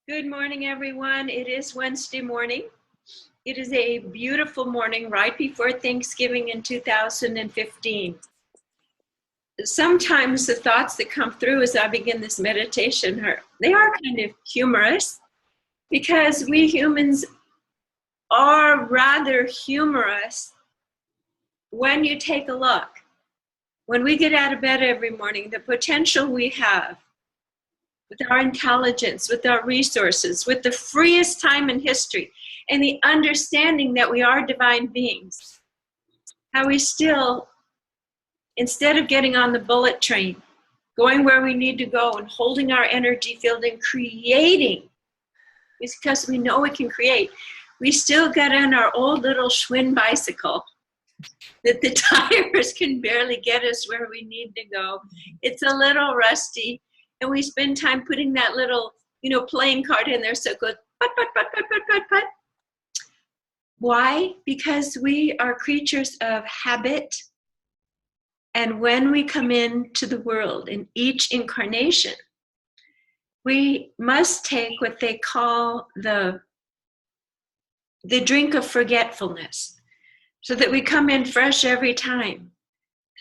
Good morning, everyone. It is Wednesday morning. It is a beautiful morning right before Thanksgiving in 2015. Sometimes the thoughts that come through as I begin this meditation are kind of humorous because we humans are rather humorous when you take a look. When we get out of bed every morning, the potential we have with our intelligence, with our resources, with the freest time in history, and the understanding that we are divine beings. How we still, instead of getting on the bullet train, going where we need to go and holding our energy field and creating, because we know we can create, we still get on our old little Schwinn bicycle that the tires can barely get us where we need to go. It's a little rusty. And we spend time putting that little, playing card in there so it goes, put. Why? Because we are creatures of habit. And when we come into the world, in each incarnation, we must take what they call the drink of forgetfulness, so that we come in fresh every time,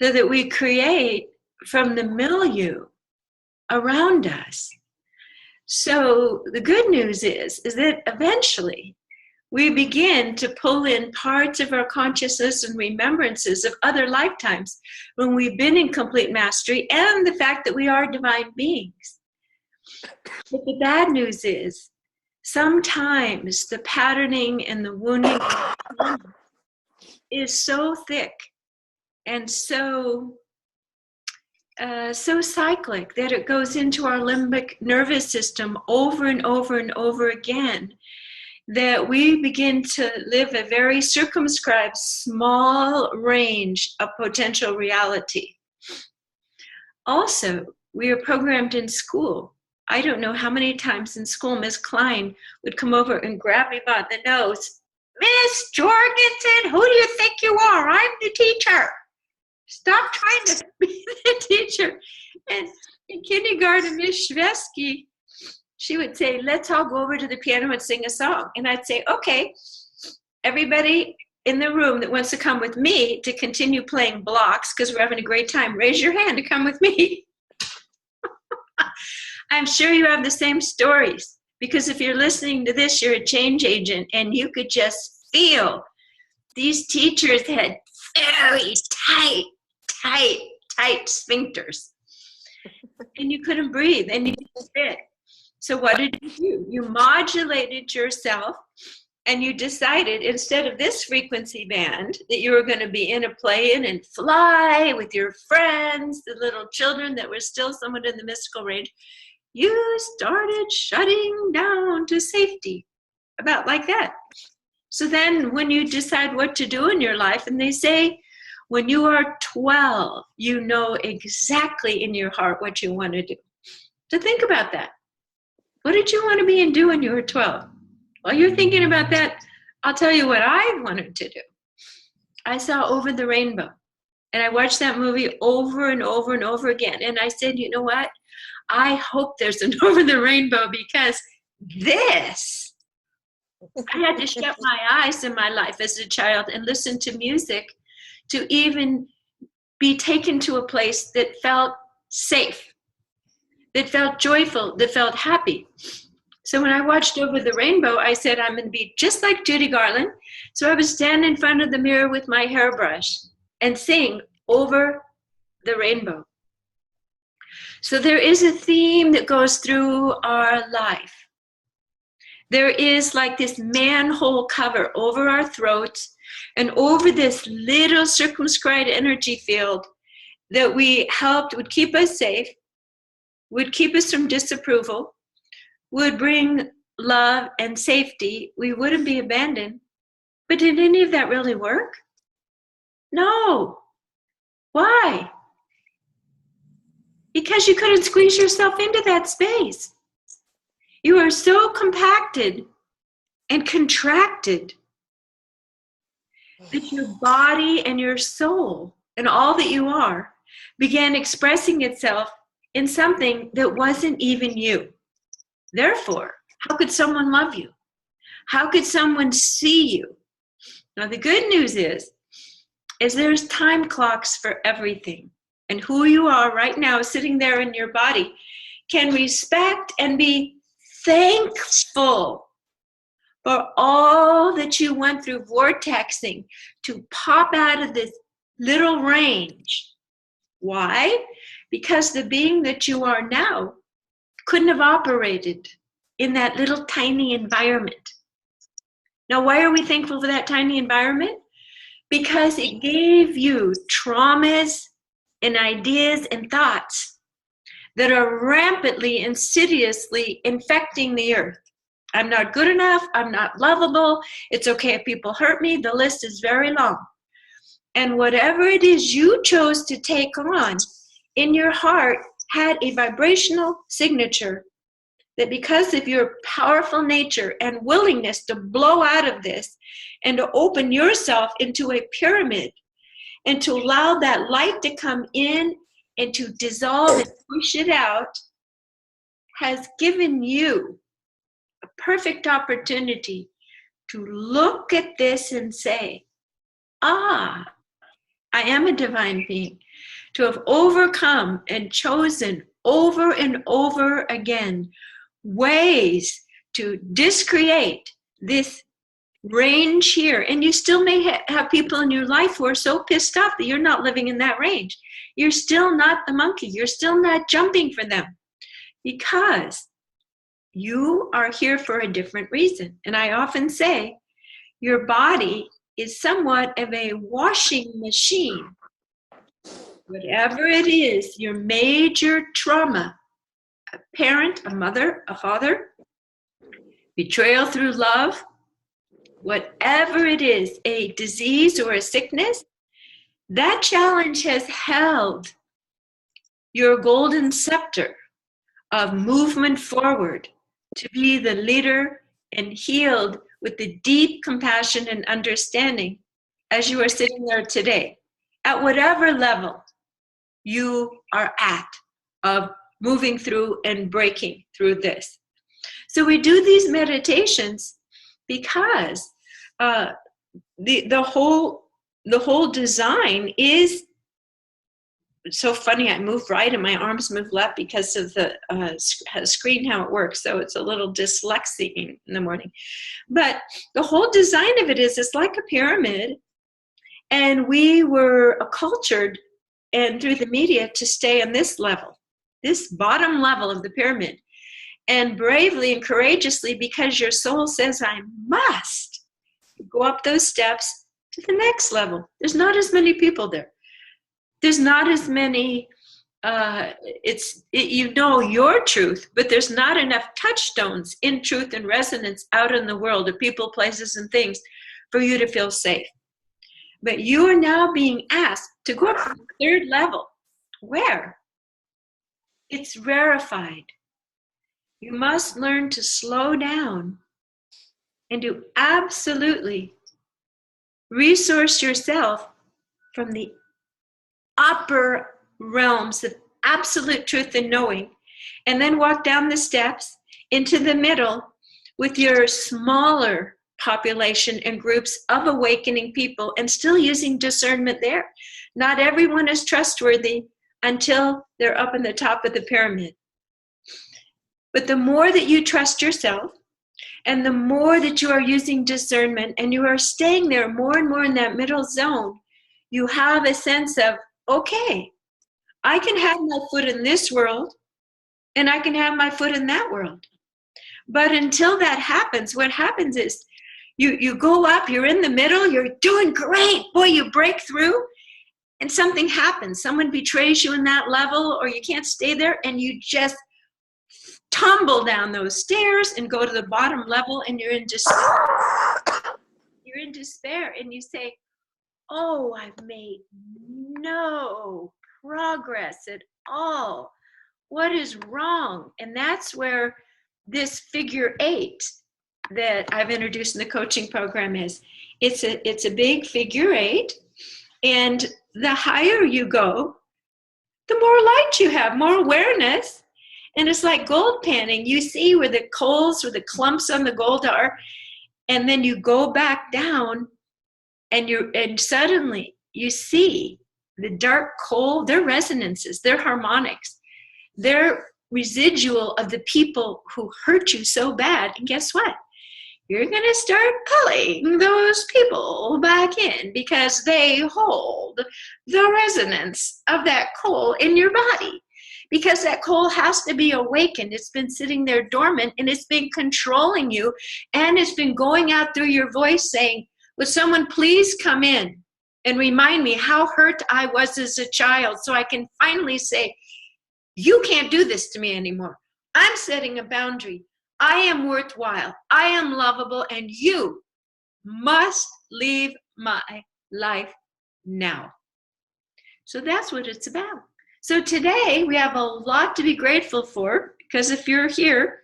so that we create from the milieu around us. So the good news is that eventually we begin to pull in parts of our consciousness and remembrances of other lifetimes when we've been in complete mastery, and the fact that we are divine beings. But the bad news is sometimes the patterning and the wounding is so thick and so cyclic that it goes into our limbic nervous system over and over and over again, that we begin to live a very circumscribed, small range of potential reality. Also, we are programmed in school. I don't know how many times in school Miss Klein would come over and grab me by the nose. Miss Jorgensen, who do you think you are? I'm the teacher. Stop trying to be the teacher. And in kindergarten, Miss Shvesky, she would say, let's all go over to the piano and sing a song. And I'd say, okay, everybody in the room that wants to come with me to continue playing blocks, because we're having a great time, raise your hand to come with me. I'm sure you have the same stories, because if you're listening to this, you're a change agent, and you could just feel these teachers had very tight sphincters. And you couldn't breathe, and you didn't fit. So what did you do? You modulated yourself, and you decided, instead of this frequency band, that you were going to be in a plane and fly with your friends, the little children that were still somewhat in the mystical range. You started shutting down to safety, about like that. So then when you decide what to do in your life, and they say, when you are 12, you know exactly in your heart what you want to do. So think about that. What did you want to be and do when you were 12? While you're thinking about that, I'll tell you what I wanted to do. I saw Over the Rainbow, and I watched that movie over and over and over again. And I said, you know what? I hope there's an Over the Rainbow, because this, I had to shut my eyes in my life as a child and listen to music to even be taken to a place that felt safe, that felt joyful, that felt happy. So when I watched Over the Rainbow, I said, I'm going to be just like Judy Garland. So I would stand in front of the mirror with my hairbrush and sing Over the Rainbow. So there is a theme that goes through our life. There is like this manhole cover over our throats and over this little circumscribed energy field that we helped, would keep us safe, would keep us from disapproval, would bring love and safety. We wouldn't be abandoned. But did any of that really work? No. Why? Because you couldn't squeeze yourself into that space. You are so compacted and contracted that your body and your soul and all that you are began expressing itself in something that wasn't even you. Therefore, How could someone love you? How could someone see you? Now, the good news is there's time clocks for everything. And who you are right now, sitting there in your body, can respect and be thankful for all that you went through vortexing to pop out of this little range. Why? Because the being that you are now couldn't have operated in that little tiny environment. Now, why are we thankful for that tiny environment? Because it gave you traumas and ideas and thoughts that are rampantly, insidiously infecting the earth. I'm not good enough. I'm not lovable. It's okay if people hurt me. The list is very long. And whatever it is you chose to take on in your heart had a vibrational signature that, because of your powerful nature and willingness to blow out of this and to open yourself into a pyramid and to allow that light to come in and to dissolve and push it out, has given you a perfect opportunity to look at this and say, I am a divine being, to have overcome and chosen over and over again ways to discreate this range here. And you still may have people in your life who are so pissed off that you're not living in that range. You're still not the monkey. You're still not jumping for them, because you are here for a different reason. And I often say your body is somewhat of a washing machine. Whatever it is, your major trauma, a parent, a mother, a father, betrayal through love, whatever it is, a disease or a sickness, that challenge has held your golden scepter of movement forward to be the leader and healed with the deep compassion and understanding as you are sitting there today, at whatever level you are at of moving through and breaking through this. So we do these meditations because the whole design is so funny. I move right and my arms move left because of the screen, how it works. So it's a little dyslexic in the morning. But the whole design of it is it's like a pyramid. And we were accultured and through the media to stay on this level, this bottom level of the pyramid. And bravely and courageously, because your soul says, I must go up those steps to the next level. There's not as many people there. There's not as many, you know your truth, but there's not enough touchstones in truth and resonance out in the world of people, places, and things for you to feel safe. But you are now being asked to go up to the third level, where it's rarefied. You must learn to slow down and to absolutely resource yourself from the upper realms of absolute truth and knowing, and then walk down the steps into the middle with your smaller population and groups of awakening people, and still using discernment there. Not everyone is trustworthy until they're up in the top of the pyramid. But the more that you trust yourself, and the more that you are using discernment, and you are staying there more and more in that middle zone, you have a sense of, okay, I can have my foot in this world, and I can have my foot in that world. But until that happens, what happens is you go up, you're in the middle, you're doing great. Boy, you break through, and something happens. Someone betrays you in that level, or you can't stay there, and you just tumble down those stairs and go to the bottom level, and you're in despair. You're in despair, and you say, oh, I've made no progress at all. What is wrong? And that's where this figure 8 that I've introduced in the coaching program is. It's a big figure 8, and the higher you go, the more light you have, more awareness, And it's like gold panning. You see where the coals, where the clumps on the gold are, and then you go back down and suddenly you see the dark coal, their resonances, their harmonics, their residual of the people who hurt you so bad. And guess what? You're going to start pulling those people back in because they hold the resonance of that coal in your body. Because that coal has to be awakened. It's been sitting there dormant and it's been controlling you, and it's been going out through your voice saying, would someone please come in and remind me how hurt I was as a child, so I can finally say, you can't do this to me anymore. I'm setting a boundary. I am worthwhile. I am lovable, and you must leave my life now. So that's what it's about. So today we have a lot to be grateful for, because if you're here,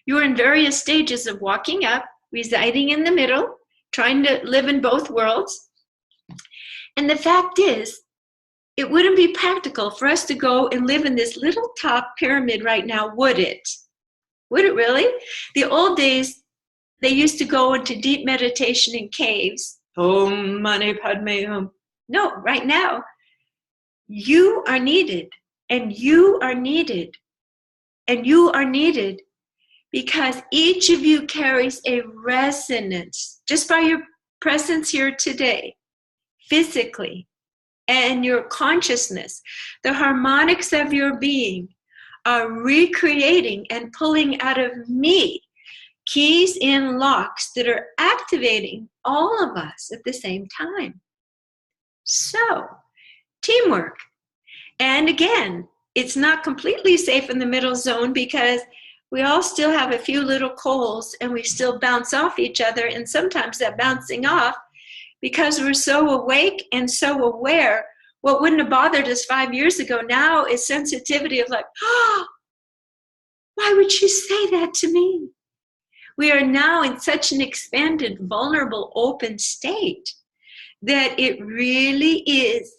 you're in various stages of walking up, residing in the middle, trying to live in both worlds. And the fact is, it wouldn't be practical for us to go and live in this little top pyramid right now, would it? Would it really? The old days, they used to go into deep meditation in caves. Om Mani Padme Hum. No, right now, you are needed, and you are needed, and you are needed, because each of you carries a resonance just by your presence here today, physically, and your consciousness. The harmonics of your being are recreating and pulling out of me keys in locks that are activating all of us at the same time. So, teamwork. And again, it's not completely safe in the middle zone, because we all still have a few little coals and we still bounce off each other. And sometimes that bouncing off, because we're so awake and so aware, what wouldn't have bothered us 5 years ago now is sensitivity of like, oh, why would she say that to me? We are now in such an expanded, vulnerable, open state that it really is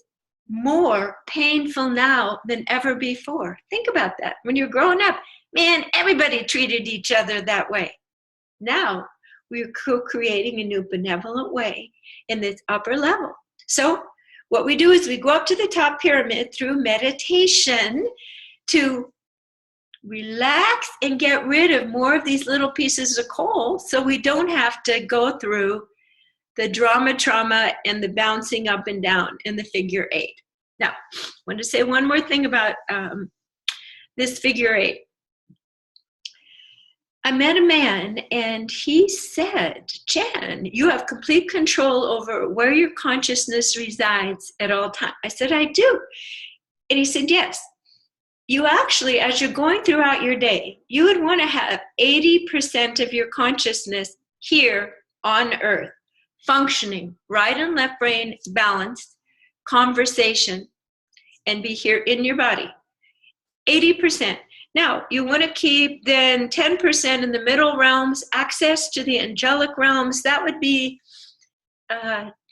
more painful now than ever before. Think about that. When you're growing up, man, everybody treated each other that way. Now we're co-creating a new benevolent way in this upper level. So what we do is we go up to the top pyramid through meditation to relax and get rid of more of these little pieces of coal, so we don't have to go through the drama, trauma, and the bouncing up and down in the figure 8. Now, I want to say one more thing about this figure 8. I met a man and he said, Jan, you have complete control over where your consciousness resides at all times. I said, I do. And he said, yes. You actually, as you're going throughout your day, you would want to have 80% of your consciousness here on Earth, functioning, right and left brain balanced, conversation, and be here in your body. 80%. Now, you want to keep then 10% in the middle realms, access to the angelic realms. That would be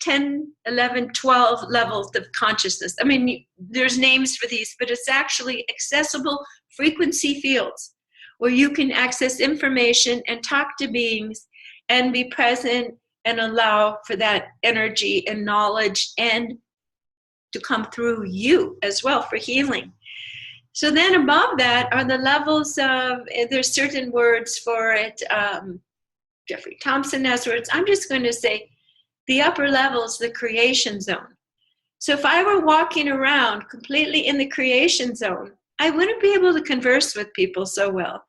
10, 11, 12 levels of consciousness. I mean, there's names for these, but it's actually accessible frequency fields where you can access information and talk to beings and be present and allow for that energy and knowledge and to come through you as well for healing. So then above that are the levels of, there's certain words for it. Jeffrey Thompson has words. I'm just going to say the upper levels, the creation zone. So if I were walking around completely in the creation zone, I wouldn't be able to converse with people so well.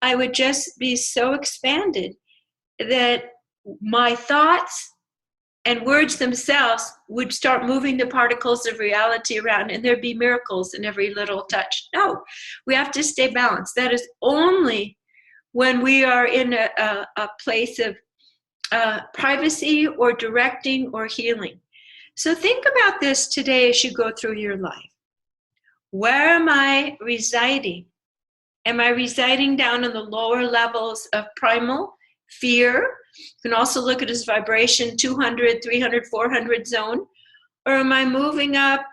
I would just be so expanded that my thoughts and words themselves would start moving the particles of reality around, and there'd be miracles in every little touch. No, we have to stay balanced. That is only when we are in a place of privacy or directing or healing. So think about this today as you go through your life. Where am I residing? Am I residing down in the lower levels of primal fear? You can also look at it as vibration 200, 300, 400 zone. Or am I moving up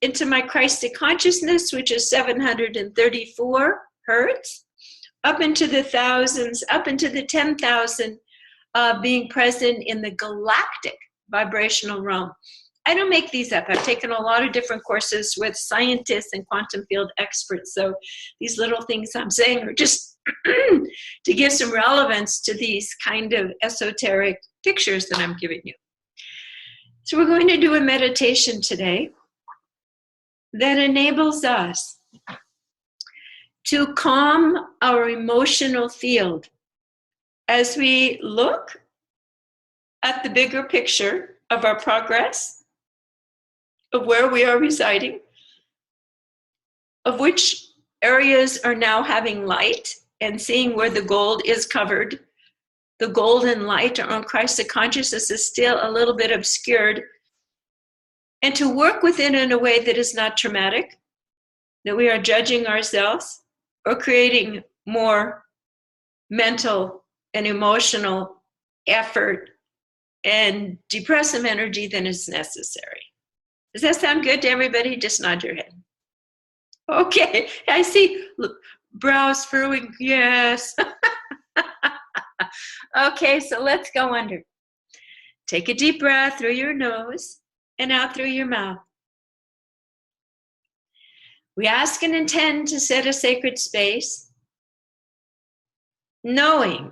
into my Christic consciousness, which is 734? hertz, up into the thousands, up into the 10,000, being present in the galactic vibrational realm. I don't make these up. I've taken a lot of different courses with scientists and quantum field experts. So these little things I'm saying are just to give some relevance to these kind of esoteric pictures that I'm giving you. So we're going to do a meditation today that enables us to calm our emotional field as we look at the bigger picture of our progress, of where we are residing, of which areas are now having light, and seeing where the gold is covered. The golden light on Christ the consciousness is still a little bit obscured, and to work within in a way that is not traumatic, that we are judging ourselves or creating more mental and emotional effort and depressive energy than is necessary. Does that sound good to everybody? Just nod your head. Okay, I see brows furrowing, yes. Okay, so let's go under. Take a deep breath through your nose and out through your mouth. We ask and intend to set a sacred space, knowing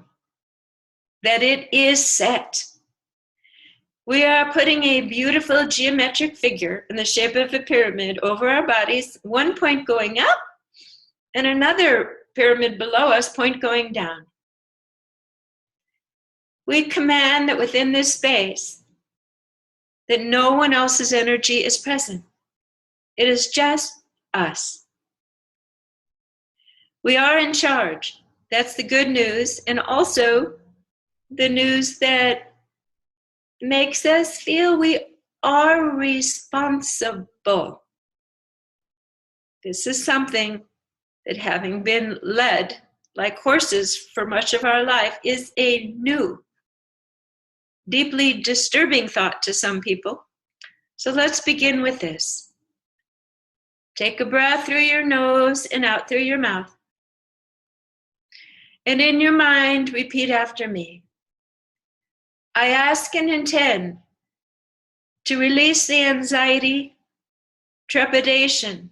that it is set. We are putting a beautiful geometric figure in the shape of a pyramid over our bodies, one point going up and another pyramid below us, point going down. We command that within this space, that no one else's energy is present. It is just us. We are in charge. That's the good news, and also the news that makes us feel we are responsible. This is something that, having been led like horses for much of our life, is a new, deeply disturbing thought to some people. So let's begin with this. Take a breath through your nose and out through your mouth. And in your mind, repeat after me. I ask and intend to release the anxiety, trepidation,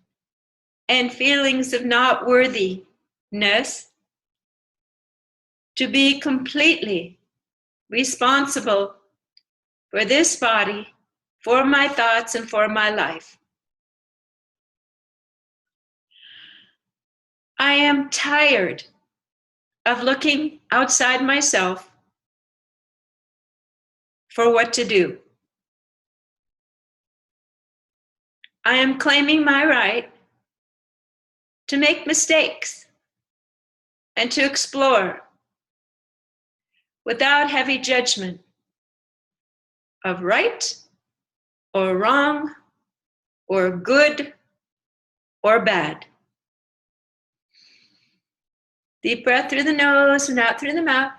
and feelings of not worthiness, to be completely responsible for this body, for my thoughts, and for my life. I am tired of looking outside myself for what to do. I am claiming my right to make mistakes and to explore without heavy judgment of right or wrong or good or bad. Deep breath through the nose and out through the mouth.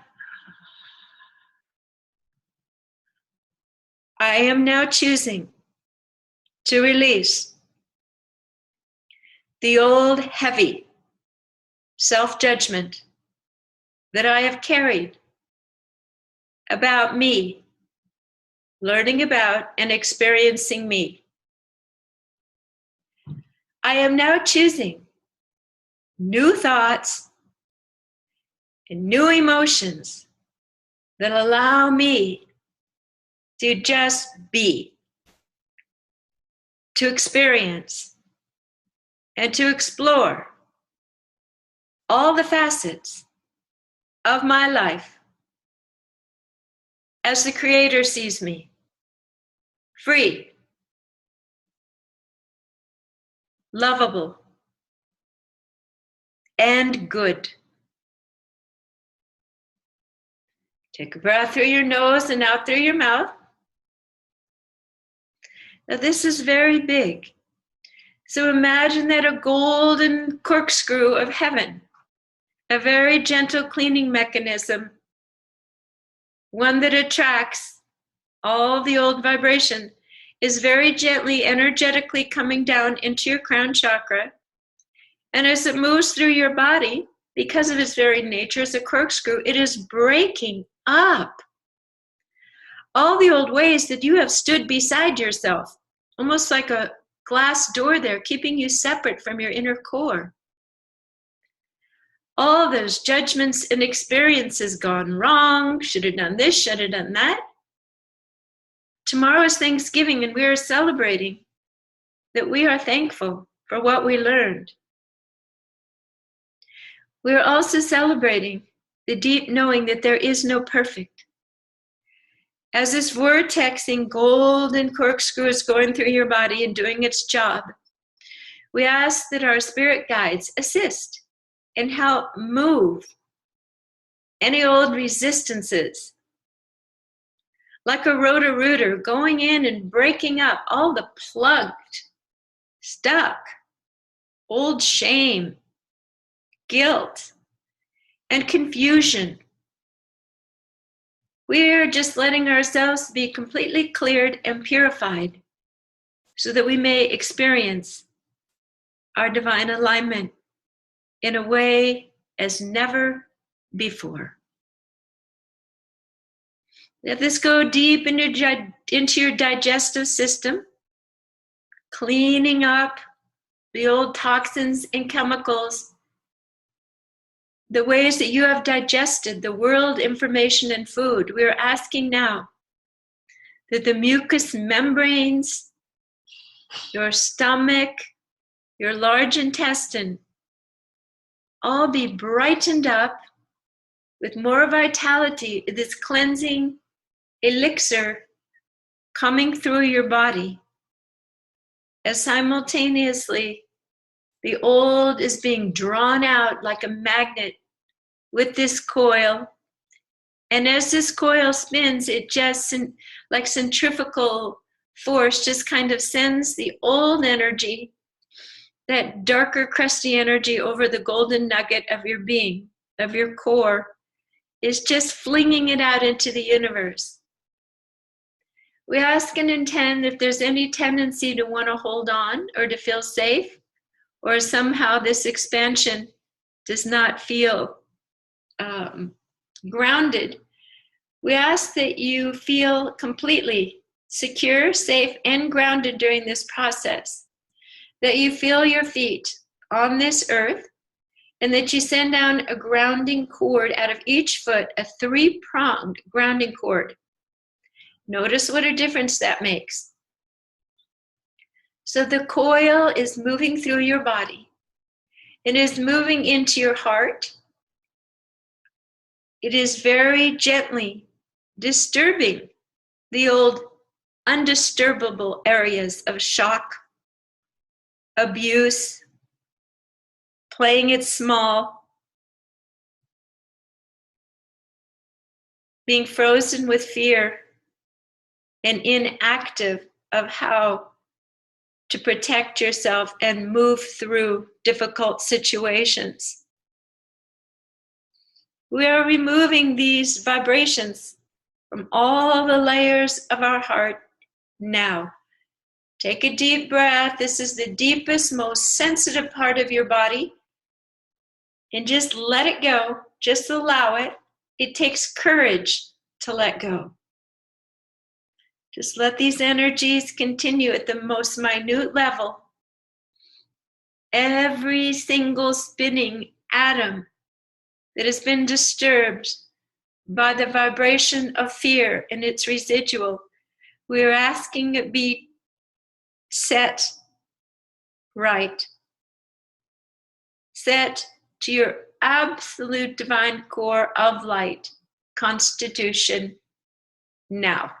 I am now choosing to release the old heavy self-judgment that I have carried about me, learning about and experiencing me. I am now choosing new thoughts and new emotions that allow me to just be, to experience, and to explore all the facets of my life as the Creator sees me, free, lovable, and good. Take a breath through your nose and out through your mouth. Now this is very big. So imagine that a golden corkscrew of heaven, a very gentle cleaning mechanism, one that attracts all the old vibration, is very gently, energetically coming down into your crown chakra And as it moves through your body, because of its very nature as a corkscrew, it is breaking up all the old ways that you have stood beside yourself, almost like a glass door there, keeping you separate from your inner core. All those judgments and experiences gone wrong, should have done this, should have done that. Tomorrow is Thanksgiving, and we are celebrating that we are thankful for what we learned. We are also celebrating the deep knowing that there is no perfect. As this vortexing golden corkscrew is going through your body and doing its job, we ask that our spirit guides assist and help move any old resistances, like a rotor-rooter going in and breaking up all the plugged, stuck, old shame, guilt, and confusion. We are just letting ourselves be completely cleared and purified so that we may experience our divine alignment in a way as never before. Let this go deep into your digestive system, cleaning up the old toxins and chemicals, the ways that you have digested the world, information, and food. We are asking now that the mucous membranes, your stomach, your large intestine, all be brightened up with more vitality, this cleansing elixir coming through your body, as simultaneously the old is being drawn out like a magnet with this coil. And as this coil spins, it just, like centrifugal force, just kind of sends the old energy, that darker, crusty energy, over the golden nugget of your being, of your core, is just flinging it out into the universe. We ask and intend if there's any tendency to want to hold on or to feel safe, or somehow this expansion does not feel grounded, we ask that you feel completely secure, safe, and grounded during this process, that you feel your feet on this earth, and that you send down a grounding cord out of each foot, a 3-pronged grounding cord. Notice what a difference that makes. So the coil is moving through your body. It is moving into your heart. It is very gently disturbing the old undisturbable areas of shock, abuse, playing it small, being frozen with fear, and inactive of how to protect yourself and move through difficult situations. We are removing these vibrations from all the layers of our heart now. Take a deep breath. This is the deepest, most sensitive part of your body. And just let it go. Just allow it. It takes courage to let go. Just let these energies continue at the most minute level. Every single spinning atom that has been disturbed by the vibration of fear and its residual, we are asking it be set right. Set to your absolute divine core of light, constitution, now.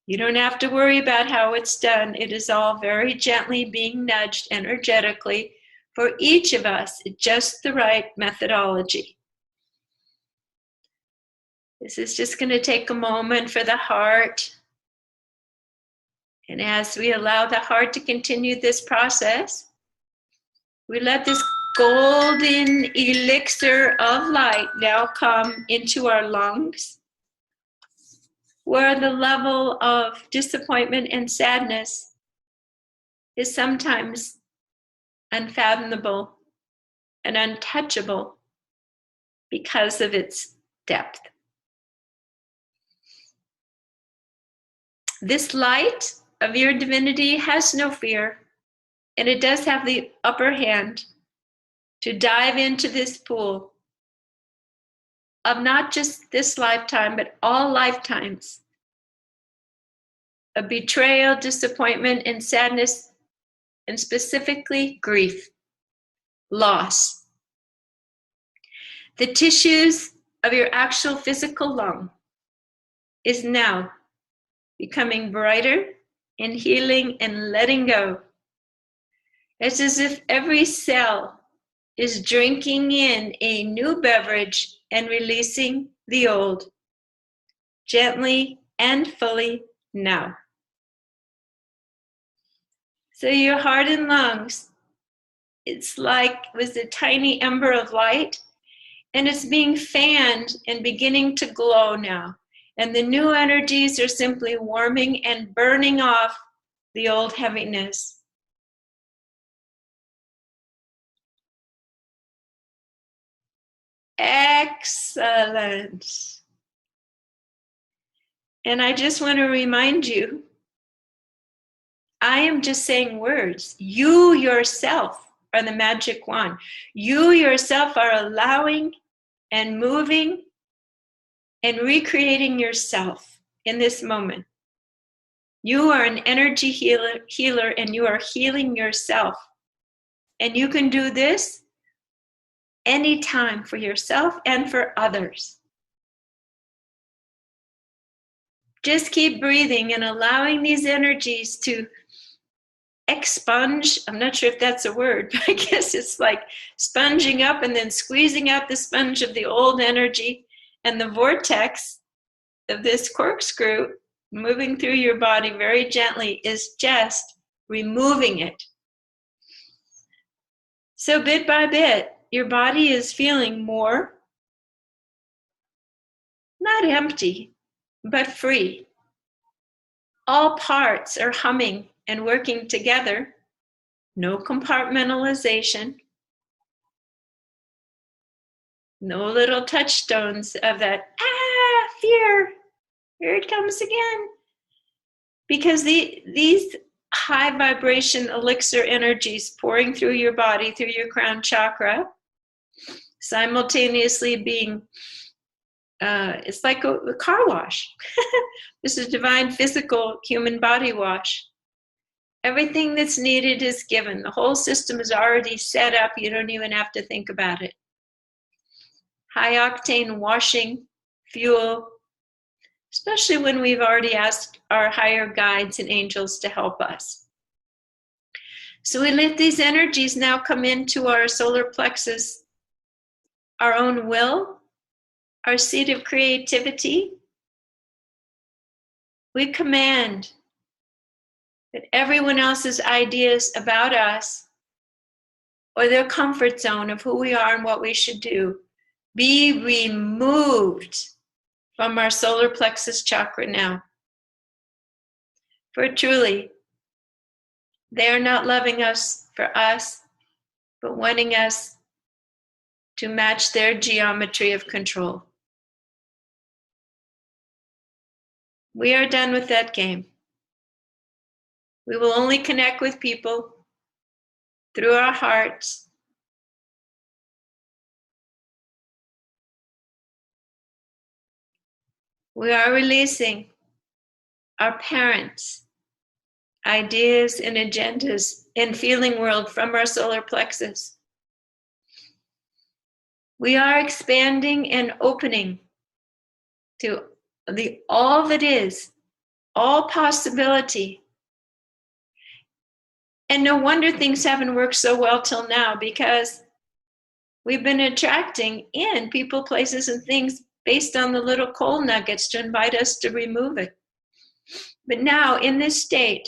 You don't have to worry about how it's done. It is all very gently being nudged energetically for each of us, just the right methodology. This is just going to take a moment for the heart. And as we allow the heart to continue this process, we let this golden elixir of light now come into our lungs, where the level of disappointment and sadness is sometimes unfathomable, and untouchable because of its depth. This light of your divinity has no fear, and it does have the upper hand to dive into this pool of not just this lifetime, but all lifetimes of betrayal, disappointment, and sadness, and specifically grief, loss. The tissues of your actual physical lung is now becoming brighter and healing and letting go. It's as if every cell is drinking in a new beverage and releasing the old, gently and fully now. So your heart and lungs, it's like it was a tiny ember of light, and it's being fanned and beginning to glow now. And the new energies are simply warming and burning off the old heaviness. Excellent. And I just want to remind you, I am just saying words. You yourself are the magic wand. You yourself are allowing and moving and recreating yourself in this moment. You are an energy healer, and you are healing yourself. And you can do this anytime for yourself and for others. Just keep breathing and allowing these energies to expunge. I'm not sure if that's a word, but I guess it's like sponging up and then squeezing out the sponge of the old energy, and the vortex of this corkscrew moving through your body very gently is just removing it. So bit by bit, your body is feeling more, not empty, but free. All parts are humming and working together. No compartmentalization. No little touchstones of that, fear, here it comes again. Because these high vibration elixir energies pouring through your body, through your crown chakra, simultaneously being, it's like a car wash. This is divine physical human body wash. Everything that's needed is given. The whole system is already set up. You don't even have to think about it. High octane washing fuel, especially when we've already asked our higher guides and angels to help us. So we let these energies now come into our solar plexus, our own will, our seat of creativity. We command that everyone else's ideas about us or their comfort zone of who we are and what we should do be removed from our solar plexus chakra now. For truly, they are not loving us for us, but wanting us to match their geometry of control. We are done with that game. We will only connect with people through our hearts. We are releasing our parents' ideas and agendas and feeling world from our solar plexus. We are expanding and opening to all that is, all possibility. And no wonder things haven't worked so well till now, because we've been attracting in people, places, and things based on the little coal nuggets to invite us to remove it. But now, in this state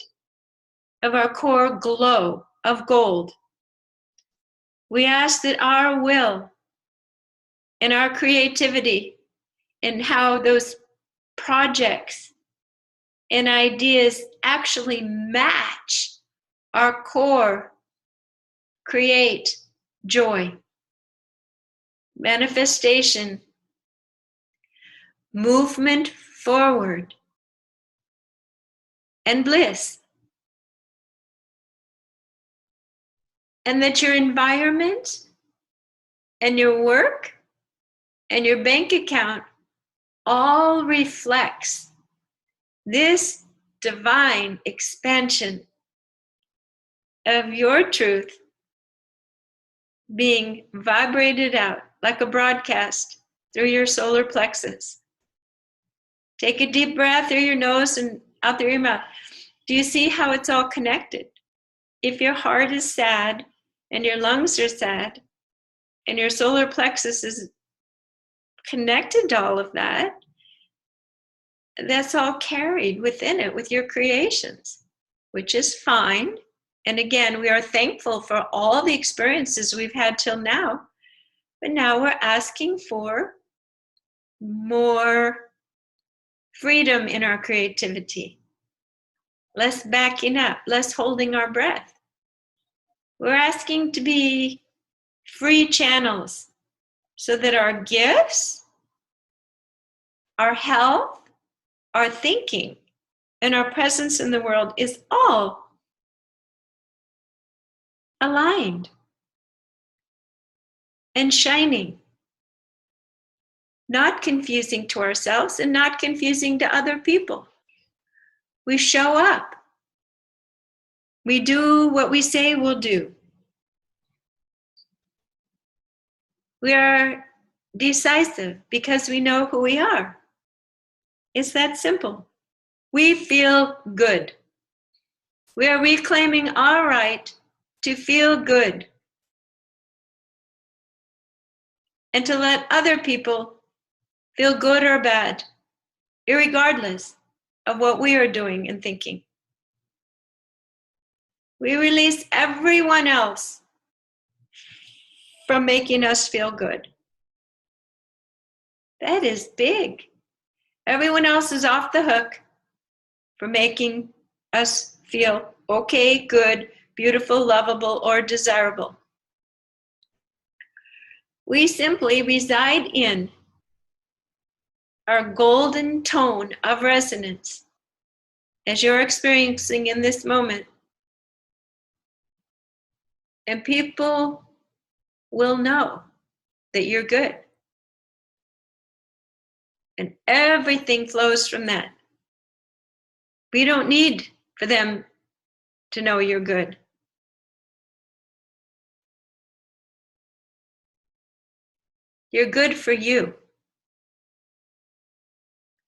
of our core glow of gold, we ask that our will and our creativity and how those projects and ideas actually match our core create joy, manifestation, movement forward, and bliss. And that your environment and your work and your bank account all reflects this divine expansion of your truth being vibrated out like a broadcast through your solar plexus. Take a deep breath through your nose and out through your mouth. Do you see how it's all connected? If your heart is sad and your lungs are sad and your solar plexus is connected to all of that, that's all carried within it with your creations, which is fine. And again, we are thankful for all the experiences we've had till now, but now we're asking for more freedom in our creativity, less backing up, less holding our breath. We're asking to be free channels so that our gifts, our health, our thinking, and our presence in the world is all aligned and shining, not confusing to ourselves and not confusing to other people. We show up. We do what we say we'll do. We are decisive because we know who we are. It's that simple. We feel good. We are reclaiming our right to feel good and to let other people feel good or bad, irregardless of what we are doing and thinking. We release everyone else from making us feel good. That is big. Everyone else is off the hook for making us feel okay, good, beautiful, lovable, or desirable. We simply reside in our golden tone of resonance as you're experiencing in this moment. And people will know that you're good. And everything flows from that. We don't need for them to know you're good. You're good for you.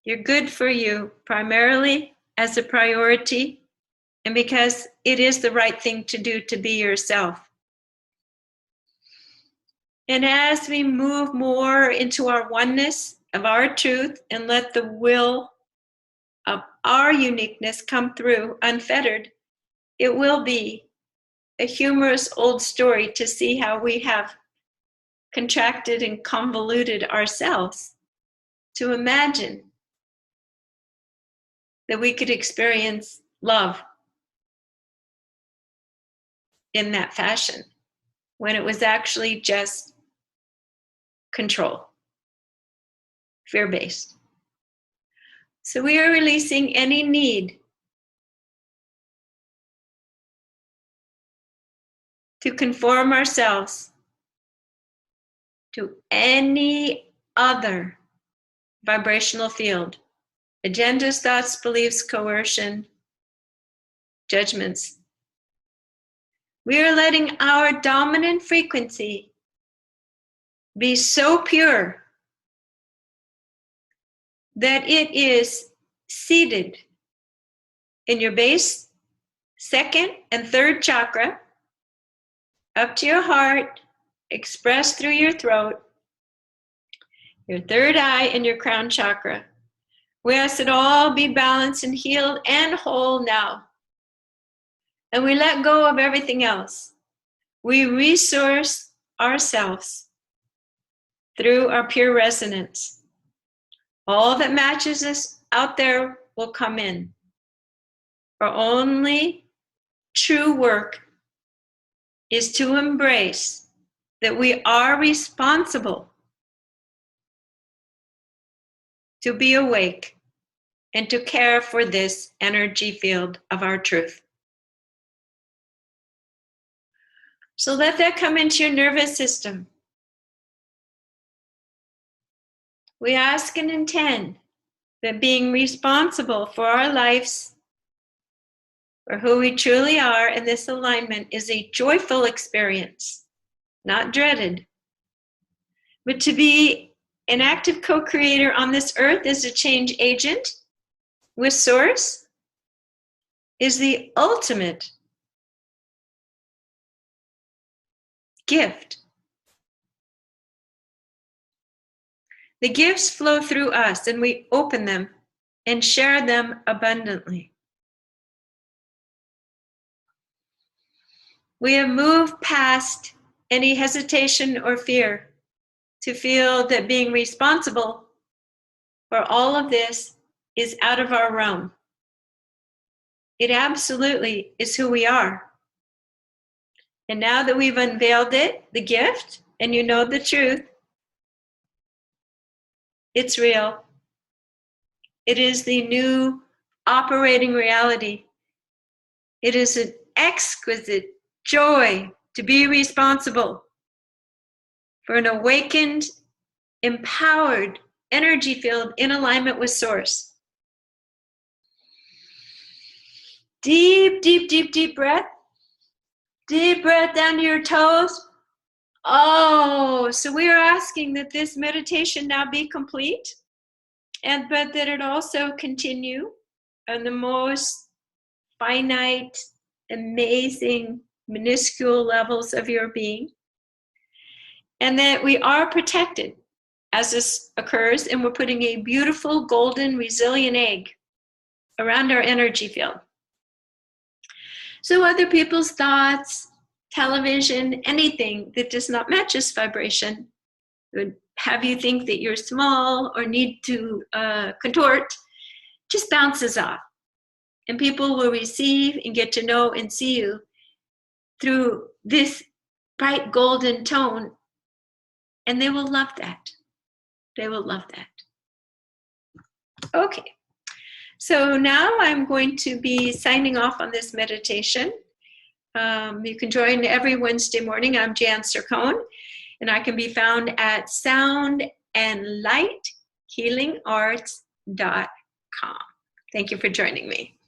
You're good for you primarily as a priority and because it is the right thing to do to be yourself. And as we move more into our oneness of our truth and let the will of our uniqueness come through unfettered, it will be a humorous old story to see how we have contracted and convoluted ourselves to imagine that we could experience love in that fashion when it was actually just control, fear-based. So we are releasing any need to conform ourselves to any other vibrational field, agendas, thoughts, beliefs, coercion, judgments. We are letting our dominant frequency be so pure that it is seated in your base, second and third chakra, up to your heart, expressed through your throat, your third eye, and your crown chakra. We ask it all be balanced and healed and whole now. And we let go of everything else. We resource ourselves through our pure resonance. All that matches us out there will come in. Our only true work is to embrace that we are responsible to be awake and to care for this energy field of our truth. So let that come into your nervous system. We ask and intend that being responsible for our lives, for who we truly are in this alignment, is a joyful experience, not dreaded. But to be an active co-creator on this earth as a change agent with Source is the ultimate gift. The gifts flow through us and we open them and share them abundantly. We have moved past any hesitation or fear to feel that being responsible for all of this is out of our realm. It absolutely is who we are. And now that we've unveiled it, the gift, and you know the truth, it's real. It is the new operating reality. It is an exquisite joy to be responsible for an awakened, empowered energy field in alignment with Source. Deep, deep, deep, deep breath. Deep breath down to your toes. Oh, so we are asking that this meditation now be complete, but that it also continue on the most finite, amazing, minuscule levels of your being, and that we are protected as this occurs, and we're putting a beautiful, golden, resilient egg around our energy field. So other people's thoughts, television, anything that does not match this vibration would have you think that you're small or need to contort, just bounces off. And people will receive and get to know and see you through this bright golden tone, and they will love that. They will love that. Okay, so now I'm going to be signing off on this meditation. You can join every Wednesday morning. I'm Jan Cercone, and I can be found at soundandlighthealingarts.com. Thank you for joining me.